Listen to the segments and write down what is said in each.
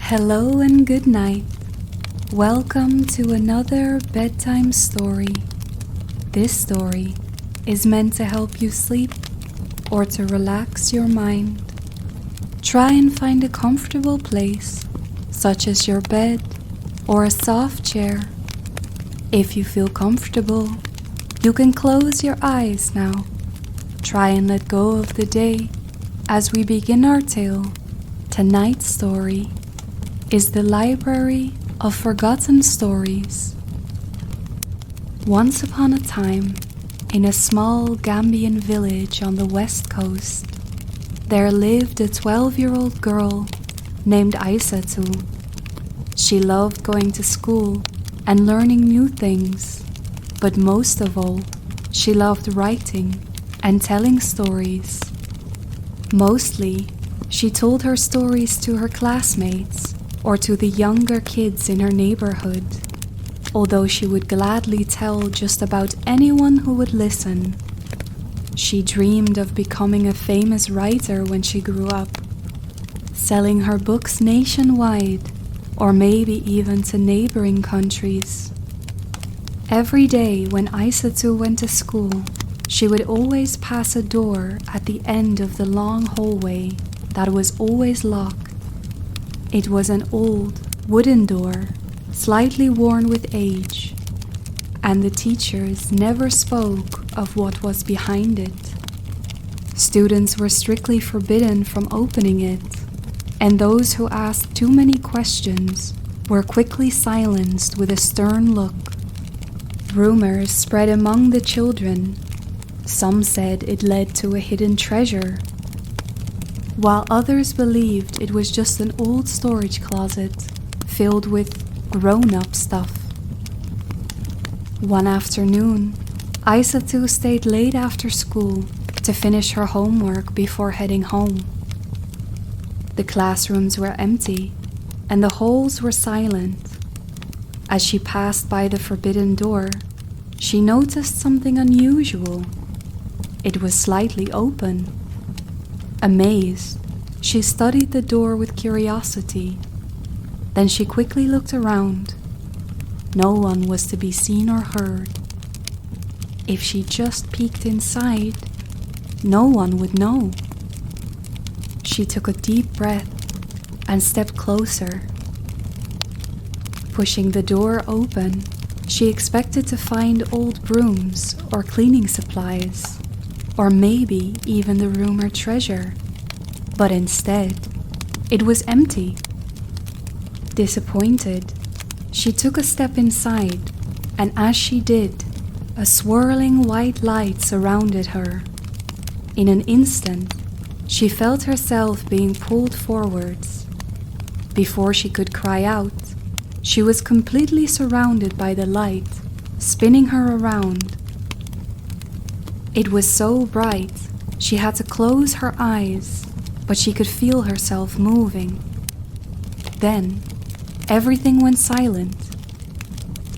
Hello and good night. Welcome to another bedtime story. This story is meant to help you sleep or to relax your mind. Try and find a comfortable place, such as your bed or a soft chair. If you feel comfortable, you can close your eyes now. Try and let go of the day as we begin our tale. Tonight's story is The Library of Forgotten Stories. Once upon a time, in a small Gambian village on the west coast, there lived a 12-year-old girl named Aisatu. She loved going to school and learning new things, but most of all, she loved writing and telling stories. Mostly, she told her stories to her classmates or to the younger kids in her neighborhood, although she would gladly tell just about anyone who would listen. She dreamed of becoming a famous writer when she grew up, selling her books nationwide, or maybe even to neighboring countries. Every day when Aisatu went to school, she would always pass a door at the end of the long hallway that was always locked. It was an old, wooden door, slightly worn with age, and the teachers never spoke of what was behind it. Students were strictly forbidden from opening it, and those who asked too many questions were quickly silenced with a stern look. Rumors spread among the children. Some said it led to a hidden treasure, while others believed it was just an old storage closet filled with grown-up stuff. One afternoon, Aisatu stayed late after school to finish her homework before heading home. The classrooms were empty and the halls were silent. As she passed by the forbidden door, she noticed something unusual. It was slightly open. Amazed, she studied the door with curiosity. Then she quickly looked around. No one was to be seen or heard. If she just peeked inside, no one would know. She took a deep breath and stepped closer. Pushing the door open, she expected to find old brooms or cleaning supplies, or maybe even the rumored treasure. But instead, it was empty. Disappointed, she took a step inside, and as she did, a swirling white light surrounded her. In an instant, she felt herself being pulled forwards. Before she could cry out, she was completely surrounded by the light, spinning her around. It was so bright, she had to close her eyes, but she could feel herself moving. Then, everything went silent.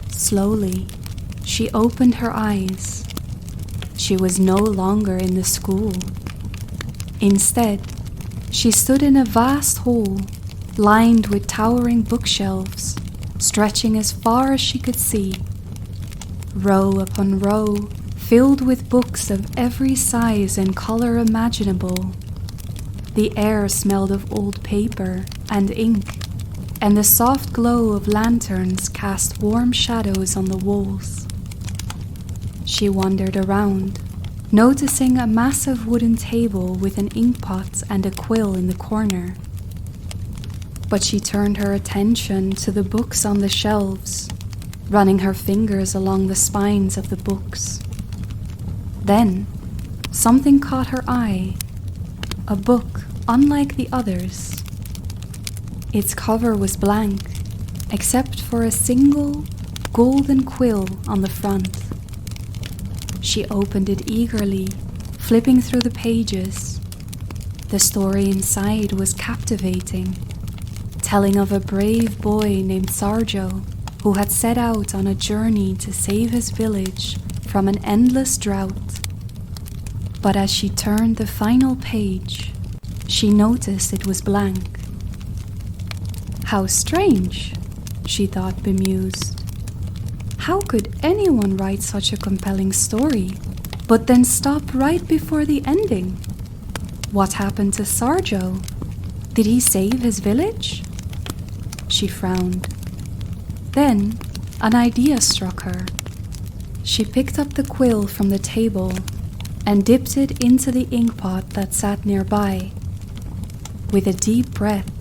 Slowly, she opened her eyes. She was no longer in the school. Instead, she stood in a vast hall, lined with towering bookshelves, stretching as far as she could see. Row upon row, filled with books of every size and color imaginable. The air smelled of old paper and ink, and the soft glow of lanterns cast warm shadows on the walls. She wandered around, noticing a massive wooden table with an inkpot and a quill in the corner. But she turned her attention to the books on the shelves, running her fingers along the spines of the books. Then, something caught her eye. A book unlike the others. Its cover was blank, except for a single golden quill on the front. She opened it eagerly, flipping through the pages. The story inside was captivating, telling of a brave boy named Sarjo who had set out on a journey to save his village from an endless drought. But as she turned the final page, she noticed it was blank. How strange, she thought, bemused. How could anyone write such a compelling story, but then stop right before the ending? What happened to Sarjo? Did he save his village? She frowned. Then an idea struck her. She picked up the quill from the table and dipped it into the inkpot that sat nearby. With a deep breath,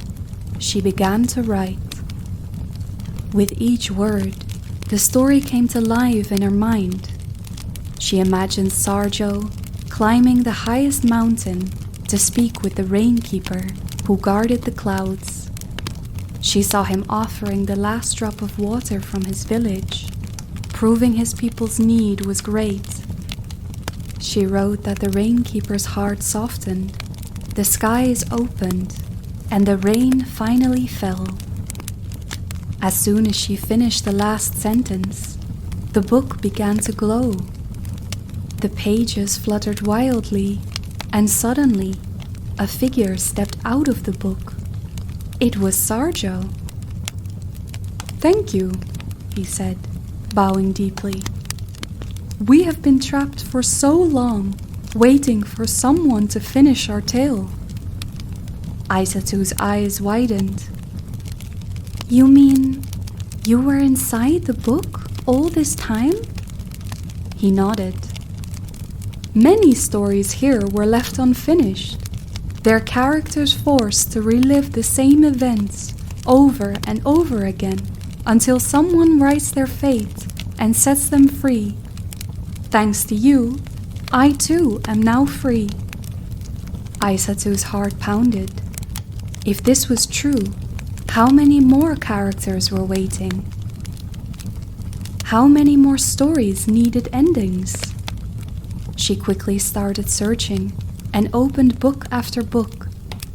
she began to write. With each word, the story came to life in her mind. She imagined Sarjo climbing the highest mountain to speak with the rainkeeper who guarded the clouds. She saw him offering the last drop of water from his village, proving his people's need was great. She wrote that the rainkeeper's heart softened, the skies opened, and the rain finally fell. As soon as she finished the last sentence, the book began to glow. The pages fluttered wildly, and suddenly, a figure stepped out of the book. It was Sarjo. "Thank you," he said, bowing deeply. "We have been trapped for so long, waiting for someone to finish our tale." Aisatu's eyes widened. "You mean you were inside the book all this time?" He nodded. "Many stories here were left unfinished, their characters forced to relive the same events over and over again until someone writes their fate and sets them free. Thanks to you, I too am now free." Aisatu's heart pounded. If this was true, how many more characters were waiting? How many more stories needed endings? She quickly started searching and opened book after book,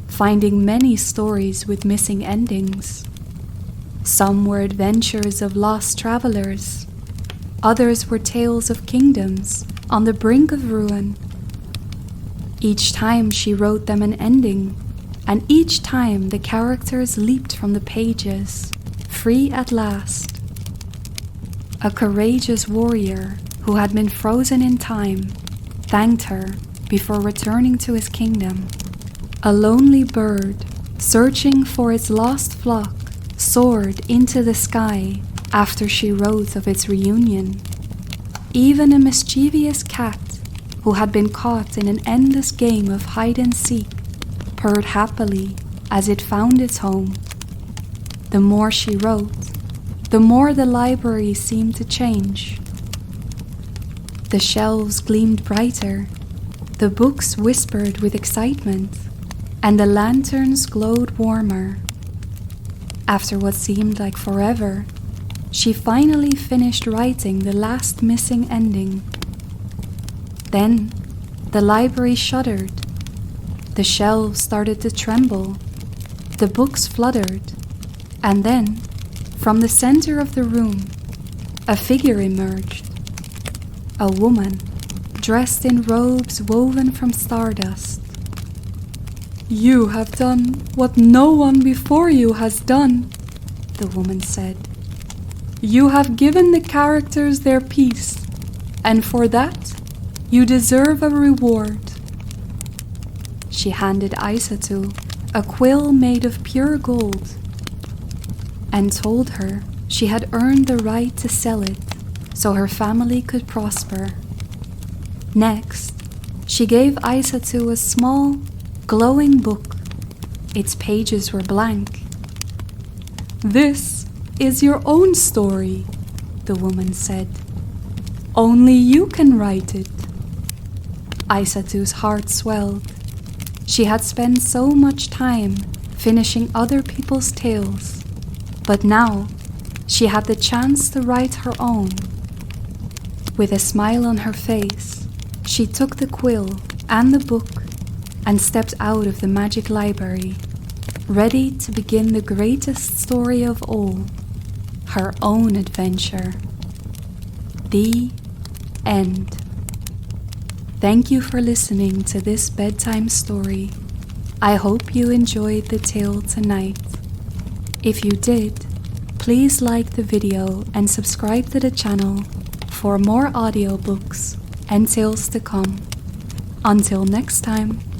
finding many stories with missing endings. Some were adventures of lost travelers. Others were tales of kingdoms on the brink of ruin. Each time she wrote them an ending, and each time the characters leaped from the pages, free at last. A courageous warrior who had been frozen in time thanked her before returning to his kingdom. A lonely bird, searching for its lost flock, soared into the sky after she wrote of its reunion. Even a mischievous cat, who had been caught in an endless game of hide and seek, purred happily as it found its home. The more she wrote, the more the library seemed to change. The shelves gleamed brighter, the books whispered with excitement, and the lanterns glowed warmer. After what seemed like forever, she finally finished writing the last missing ending. Then, the library shuddered. The shelves started to tremble. The books fluttered. And then, from the center of the room, a figure emerged. A woman, dressed in robes woven from stardust. "You have done what no one before you has done," the woman said. "You have given the characters their peace, and for that, you deserve a reward." She handed Aisatu a quill made of pure gold and told her she had earned the right to sell it so her family could prosper. Next, she gave Aisatu a small, glowing book. Its pages were blank. "This is your own story," the woman said. "Only you can write it." Aisatu's heart swelled. She had spent so much time finishing other people's tales, but now she had the chance to write her own. With a smile on her face, she took the quill and the book and stepped out of the magic library, ready to begin the greatest story of all, her own adventure. The end. Thank you for listening to this bedtime story. I hope you enjoyed the tale tonight. If you did, please like the video and subscribe to the channel for more audiobooks and tales to come. Until next time.